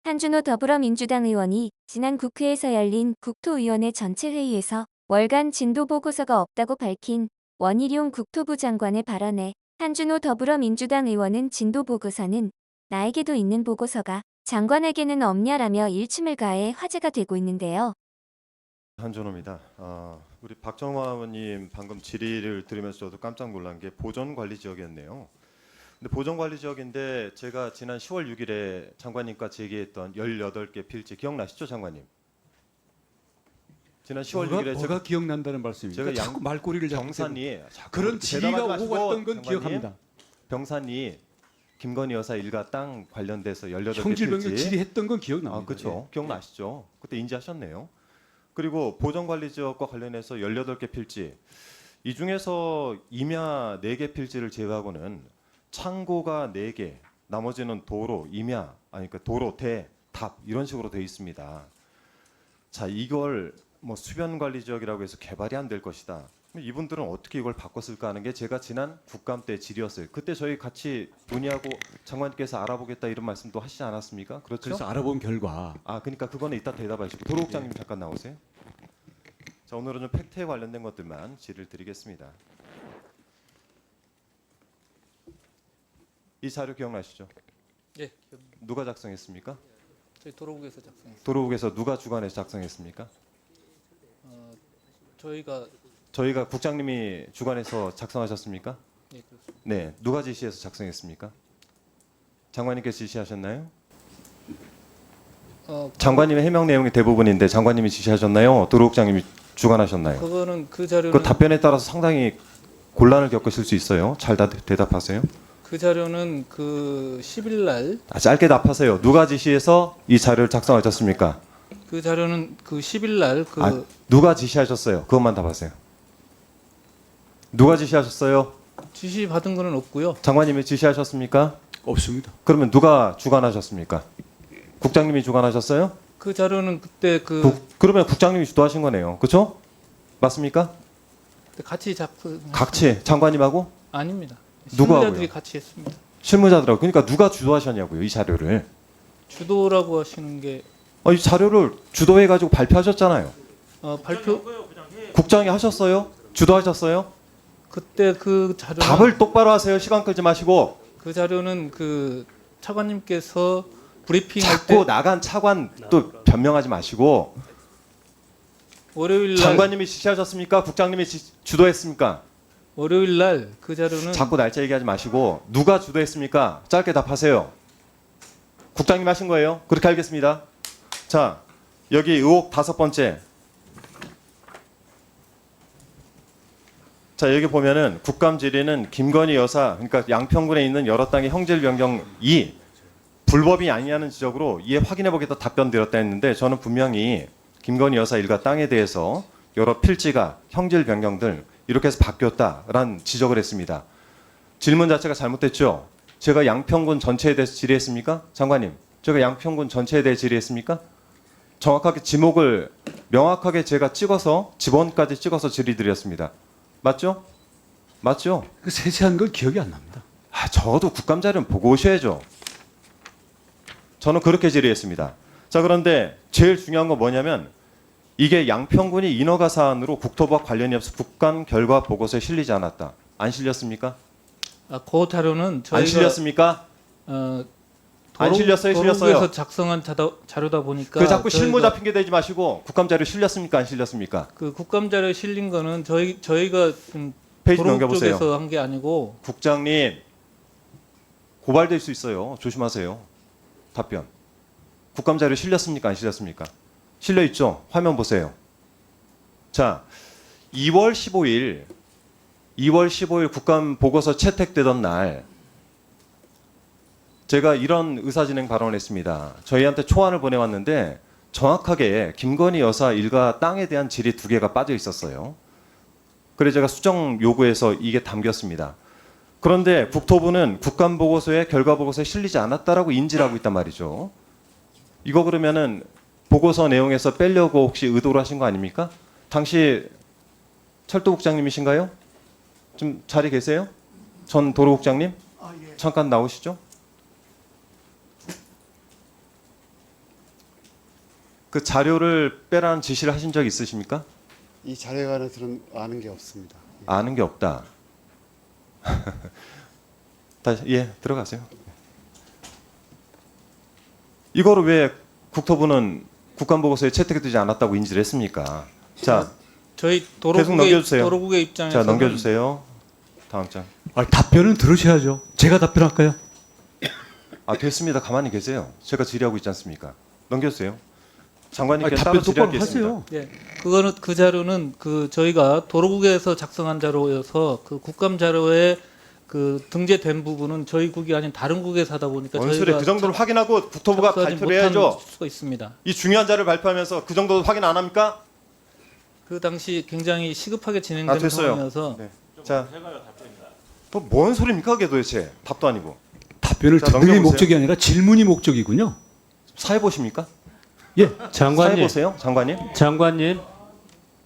한준호 더불어민주당 의원이 지난 국회에서 열린 국토위원회 전체 회의에서 월간 진도 보고서가 없다고 밝힌 원희룡 국토부 장관의 발언에 한준호 더불어민주당 의원은 진도 보고서는 나에게도 있는 보고서가 장관에게는 없냐라며 일침을 가해 화제가 되고 있는데요. 한준호입니다. 우리 박정화 의원님 방금 질의를 들으면서 저도 깜짝 놀란 게 보전관리 지역이었네요. 근데 보전관리 지역인데 제가 지난 10월 6일에 장관님과 제기했던 18개 필지 기억나시죠, 장관님? 지난 10월 6일에 뭐가 기억난다는 말씀입니까? 제가 자꾸 말꼬리를 잡고 병산이 그런 질의가 오고 갔던 건 기억합니다. 병산이 김건희 여사 일가 땅 관련돼서 18개 형질병력 필지 질의했던 건 기억납니다. 그렇죠. 기억나시죠? 그때 인지하셨네요. 그리고 보전관리 지역과 관련해서 18개 필지, 이 중에서 임야 4개 필지를 제외하고는 창고가 4개, 나머지는 도로, 임야, 그러니까 도로, 대, 답 이런 식으로 되어 있습니다. 자, 이걸 뭐 수변관리 지역이라고 해서 개발이 안 될 것이다. 이분들은 어떻게 이걸 바꿨을까 하는 게 제가 지난 국감 때 질의였어요. 그때 저희 같이 논의하고 장관님께서 알아보겠다 이런 말씀도 하시지 않았습니까? 그렇죠? 그래서 알아본 결과 그러니까 그거는 이따 대답하시고 도로국장님 잠깐 나오세요. 자, 오늘은 좀 팩트에 관련된 것들만 질의를 드리겠습니다. 이 자료 기억나시죠? 예, 기억납니다. 누가 작성했습니까? 저희 도로국에서 작성했습니다. 도로국에서 누가 주관해서 작성했습니까? 저희가 국장님이 주관해서 작성하셨습니까? 예, 그렇습니다. 네, 누가 지시해서 작성했습니까? 장관님께서 지시하셨나요? 장관님의 해명 내용이 대부분인데 장관님이 지시하셨나요? 도로국장님이 주관하셨나요? 그거는 그 자료는 그 답변에 따라서 상당히 곤란을 겪으실 수 있어요. 잘 대답하세요. 그 자료는 그 10일 날 짧게 답하세요. 누가 지시해서 이 자료를 작성하셨습니까? 그 자료는 그 10일 날 누가 지시하셨어요? 그것만 답하세요. 누가 지시하셨어요? 지시 받은 거는 없고요. 장관님이 지시하셨습니까? 없습니다. 그러면 누가 주관하셨습니까? 국장님이 주관하셨어요? 그 자료는 그때 그러면 국장님이 주도하신 거네요. 그렇죠? 맞습니까? 같이 같이 장관님하고 아닙니다. 누가 실무자들이 하고요? 같이 했습니다. 실무자들하고. 그러니까 누가 주도하셨냐고요, 이 자료를. 주도라고 하시는 게 이 자료를 주도해 가지고 발표하셨잖아요. 발표 국장이 하셨어요? 주도하셨어요? 그때 그 자료는 답을 똑바로 하세요. 시간 끌지 마시고. 그 자료는 그 차관님께서 브리핑할 자꾸 때 나간 차관 또 변명하지 마시고. 월요일 날 장관님이 지시하셨습니까? 국장님이 주도했습니까? 월요일 날 그 자료는 자꾸 날짜 얘기하지 마시고 누가 주도했습니까? 짧게 답하세요. 국장님 하신 거예요? 그렇게 알겠습니다. 자, 여기 의혹 5번째. 자, 여기 보면은 국감 질의는 김건희 여사, 그러니까 양평군에 있는 여러 땅의 형질 변경이 불법이 아니냐는 지적으로 이에 확인해 보겠다 답변 드렸다 했는데 저는 분명히 김건희 여사 일가 땅에 대해서 여러 필지가 형질 변경들 이렇게 해서 바뀌었다라는 지적을 했습니다. 질문 자체가 잘못됐죠? 제가 양평군 전체에 대해서 질의했습니까? 장관님, 제가 양평군 전체에 대해 질의했습니까? 정확하게 지목을 명확하게 제가 찍어서 지번까지 찍어서 질의드렸습니다. 맞죠? 맞죠? 그 세세한 건 기억이 안 납니다. 적어도 국감 자료는 보고 오셔야죠. 저는 그렇게 질의했습니다. 자, 그런데 제일 중요한 건 뭐냐면 이게 양평군이 인허가 사안으로 국토부와 관련이 없어 국감 결과 보고서에 실리지 않았다. 안 실렸습니까? 그 자료는 저희가 안 실렸습니까? 안 실렸어요? 실렸어요? 도로국에서 작성한 자료다 보니까 그 자꾸 실무 저희가 잡힌 게 되지 마시고 국감 자료 실렸습니까? 안 실렸습니까? 그 국감 자료에 실린 거는 저희가 페이지 도로국 넘겨보세요. 쪽에서 한 게 아니고 국장님, 고발될 수 있어요. 조심하세요. 답변. 국감 자료 실렸습니까? 안 실렸습니까? 실려 있죠? 화면 보세요. 자, 2월 15일 국감 보고서 채택되던 날 제가 이런 의사진행 발언을 했습니다. 저희한테 초안을 보내왔는데 정확하게 김건희 여사 일가 땅에 대한 질의 2개가 빠져 있었어요. 그래서 제가 수정 요구해서 이게 담겼습니다. 그런데 국토부는 국감 보고서에 결과 보고서에 실리지 않았다라고 인지를 하고 있단 말이죠. 이거 그러면은 보고서 내용에서 빼려고 혹시 의도를 하신 거 아닙니까? 당시 철도국장님이신가요? 좀 자리 계세요? 전 도로국장님? 잠깐 나오시죠. 그 자료를 빼라는 지시를 하신 적 있으십니까? 이 자료에 관해서는 아는 게 없습니다. 아는 게 없다. 다시 들어가세요. 이거를 왜 국토부는 국감보고서에 채택되지 않았다고 인지를 했습니까? 자, 저희 계속 넘겨주세요. 도로국의 입장에서 자 넘겨주세요. 다음 장. 답변은 들으셔야죠. 제가 답변할까요? 아 됐습니다. 가만히 계세요. 제가 질의하고 있지 않습니까? 넘겨주세요. 장관님께 답변 따로 질의할 똑바로 게 있습니다. 하세요. 예, 그거는 그 자료는 그 저희가 도로국에서 작성한 자료여서 그 국감 자료에 그 등재된 부분은 저희 국이 아닌 다른 국에서 하다 보니까 뭔 소리? 저희가 그 정도를 확인하고 국토부가 접수하지 발표를 못한 해야죠. 수가 있습니다. 이 중요한 자료를 발표하면서 그 정도 확인 안 합니까? 그 당시 굉장히 시급하게 진행된 됐어요. 상황이어서 네. 자, 뭔 소리입니까 그게 도대체? 답도 아니고. 답변을 자, 듣는 게 넘겨보세요. 목적이 아니라 질문이 목적이군요. 사회 보십니까? 예. 사회 장관님, 보세요, 장관님. 장관님,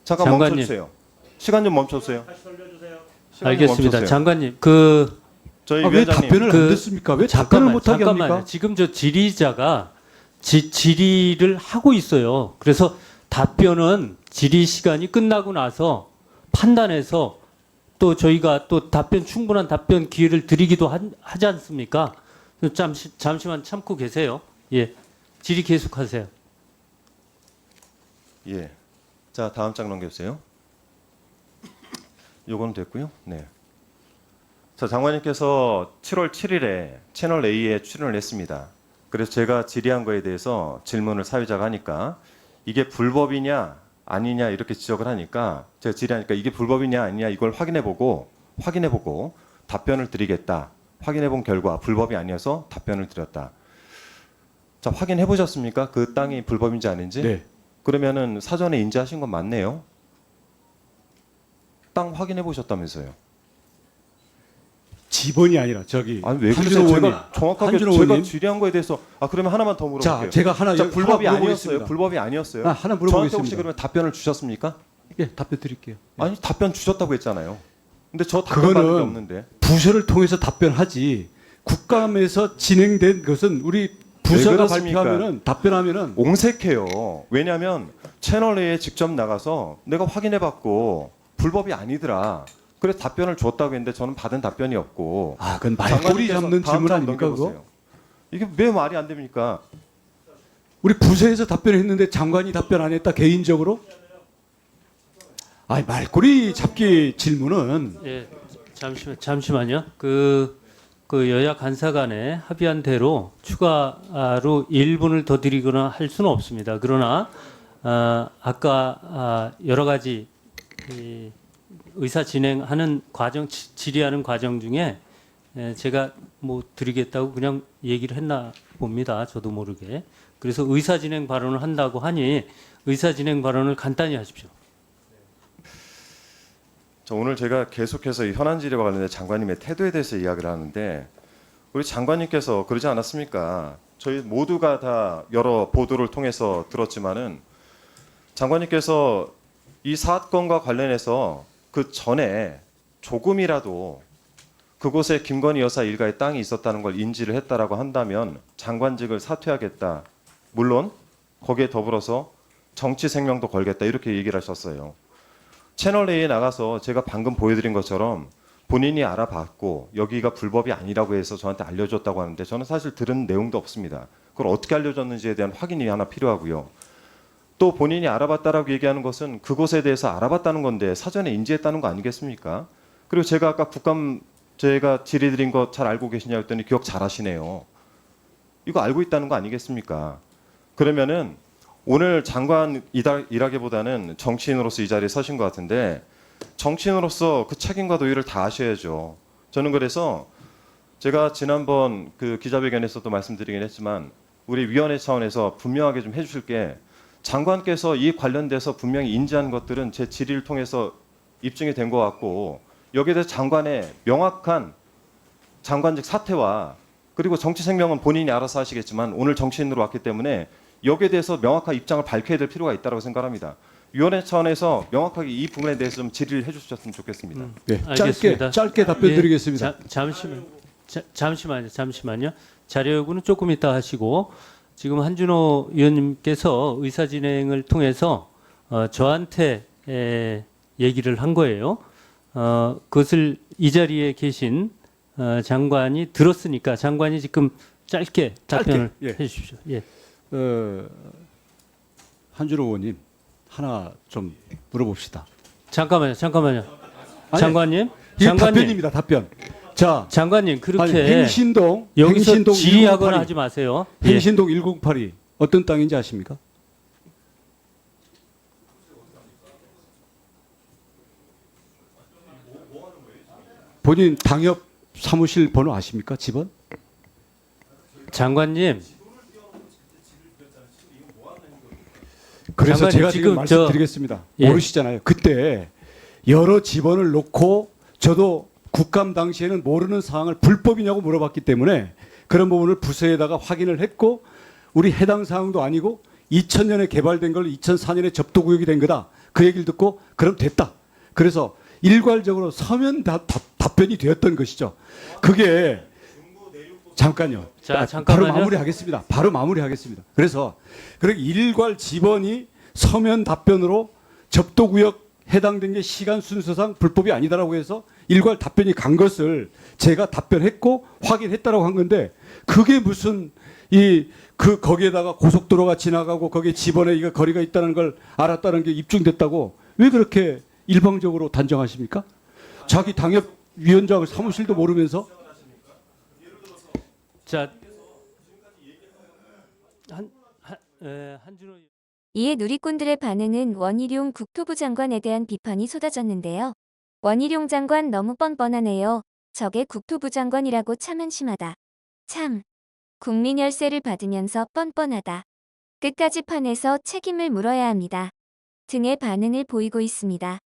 잠깐 장관님. 멈춰주세요. 시간 좀 멈춰주세요. 시간 좀 알겠습니다. 멈춰주세요. 장관님, 저희 왜 위원장님. 답변을 안 듣습니까? 왜 답변을 못 하게 잠깐만요. 합니까? 지금 저 질의자가 질의를 하고 있어요. 그래서 답변은 질의 시간이 끝나고 나서 판단해서 또 저희가 또 충분한 답변 기회를 드리기도 하지 않습니까? 잠시만 참고 계세요. 예, 질의 계속하세요. 예. 자, 다음 장 넘겨주세요. 요건 됐고요. 네. 자, 장관님께서 7월 7일에 채널 A에 출연을 했습니다. 그래서 제가 질의한 거에 대해서 질문을 사회자가 하니까 이게 불법이냐 아니냐 이렇게 지적을 하니까 제가 질의하니까 이게 불법이냐 아니냐 이걸 확인해보고 답변을 드리겠다. 확인해본 결과 불법이 아니어서 답변을 드렸다. 자, 확인해보셨습니까? 그 땅이 불법인지 아닌지? 네. 그러면은 사전에 인지하신 건 맞네요. 땅 확인해 보셨다면서요? 지번이 아니라 저기 아니 왜 한준호 그러세요? 의원님. 제가 정확하게 한준호 제가 의원님. 질의한 거에 대해서 그러면 하나만 더 물어볼게요. 자, 제가 하나 불법이 하나 아니었어요. 물어보겠습니다. 불법이 아니었어요. 하나 저한테 물어보겠습니다. 혹시 그러면 답변을 주셨습니까? 예, 답변 드릴게요. 아니 답변 주셨다고 했잖아요. 근데 저 답변 받은 게 그거는 없는데. 부서를 통해서 답변하지. 국감에서 진행된 것은 우리 부서가 그렇습니까? 발표하면은 답변하면은 옹색해요. 왜냐하면 채널 A에 직접 나가서 내가 확인해봤고 불법이 아니더라. 그래서 답변을 줬다고 했는데 저는 받은 답변이 없고. 그건 말꼬리 장관님께서 잡는 다음 질문 장 아닙니까 넘겨보세요. 그거? 이게 왜 말이 안 됩니까? 우리 부서에서 답변했는데 장관이 답변 안 했다 개인적으로? 말꼬리 잡기 질문은 예, 잠시만요. 그 여야 간사 간에 합의한 대로 추가로 1분을 더 드리거나 할 수는 없습니다. 그러나 아까 여러 가지 이 의사 진행하는 과정, 질의하는 과정 중에 제가 뭐 드리겠다고 그냥 얘기를 했나 봅니다. 저도 모르게. 그래서 의사 진행 발언을 한다고 하니 의사 진행 발언을 간단히 하십시오. 자, 오늘 제가 계속해서 이 현안 질의와 관련된 장관님의 태도에 대해서 이야기를 하는데 우리 장관님께서 그러지 않았습니까? 저희 모두가 다 여러 보도를 통해서 들었지만은 장관님께서 이 사건과 관련해서 그 전에 조금이라도 그곳에 김건희 여사 일가의 땅이 있었다는 걸 인지를 했다라고 한다면 장관직을 사퇴하겠다. 물론 거기에 더불어서 정치 생명도 걸겠다 이렇게 얘기를 하셨어요. 채널 A에 나가서 제가 방금 보여드린 것처럼 본인이 알아봤고 여기가 불법이 아니라고 해서 저한테 알려줬다고 하는데 저는 사실 들은 내용도 없습니다. 그걸 어떻게 알려줬는지에 대한 확인이 하나 필요하고요. 또 본인이 알아봤다라고 얘기하는 것은 그곳에 대해서 알아봤다는 건데 사전에 인지했다는 거 아니겠습니까? 그리고 제가 아까 국감 제가 질의드린 거 잘 알고 계시냐 했더니 기억 잘 하시네요. 이거 알고 있다는 거 아니겠습니까? 그러면은 오늘 장관이라기보다는 정치인으로서 이 자리에 서신 것 같은데 정치인으로서 그 책임과 도의를 다 하셔야죠. 저는 그래서 제가 지난번 그 기자회견에서도 말씀드리긴 했지만 우리 위원회 차원에서 분명하게 좀 해주실 게 장관께서 이 관련돼서 분명히 인지한 것들은 제 질의를 통해서 입증이 된 것 같고 여기에 대해서 장관의 명확한 장관직 사퇴와 그리고 정치 생명은 본인이 알아서 하시겠지만 오늘 정치인으로 왔기 때문에 여기에 대해서 명확한 입장을 밝혀야 될 필요가 있다고 생각합니다. 위원회 차원에서 명확하게 이 부분에 대해서 좀 질의를 해주셨으면 좋겠습니다. 네, 알겠습니다. 짧게 답변 예, 드리겠습니다. 잠시만요. 자료 요구는 조금 이따 하시고 지금 한준호 의원님께서 의사진행을 통해서 저한테 얘기를 한 거예요. 그것을 이 자리에 계신 장관이 들었으니까 장관이 지금 짧게 답변을 예. 해주십시오. 예. 한준호 의원님 하나 좀 물어봅시다. 잠깐만요. 아니, 장관님, 이게 장관님, 답변입니다. 답변. 자, 장관님 그렇게 아니, 행신동 여기서 행신동 질의하거나 1082. 하지 마세요. 예. 행신동 1082 어떤 땅인지 아십니까? 본인 당협 사무실 번호 아십니까? 집은? 장관님, 그래서 장관님, 제가 지금 지금 말씀드리겠습니다. 예. 모르시잖아요. 그때 여러 집원을 놓고 저도 국감 당시에는 모르는 사항을 불법이냐고 물어봤기 때문에 그런 부분을 부서에다가 확인을 했고 우리 해당 사항도 아니고 2000년에 개발된 걸 2004년에 접도구역이 된 거다. 그 얘기를 듣고 그럼 됐다. 그래서 일괄적으로 서면 답변이 되었던 것이죠. 그게 잠깐요. 자, 바로 잠깐만요. 마무리하겠습니다. 바로 마무리하겠습니다. 그래서 그렇게 일괄 집원이 서면 답변으로 접도구역 해당된 게 시간 순서상 불법이 아니다라고 해서 일괄 답변이 간 것을 제가 답변했고 확인했다라고 한 건데 그게 무슨 거기에다가 고속도로가 지나가고 거기에 집원에 이거 거리가 있다는 걸 알았다는 게 입증됐다고 왜 그렇게 일방적으로 단정하십니까? 자기 당협위원장 사무실도 모르면서 자, 한준호. 이에 누리꾼들의 반응은 원희룡 국토부 장관에 대한 비판이 쏟아졌는데요. 원희룡 장관 너무 뻔뻔하네요. 저게 국토부 장관이라고 참 한심하다. 참. 국민 열쇠를 받으면서 뻔뻔하다. 끝까지 판에서 책임을 물어야 합니다. 등의 반응을 보이고 있습니다.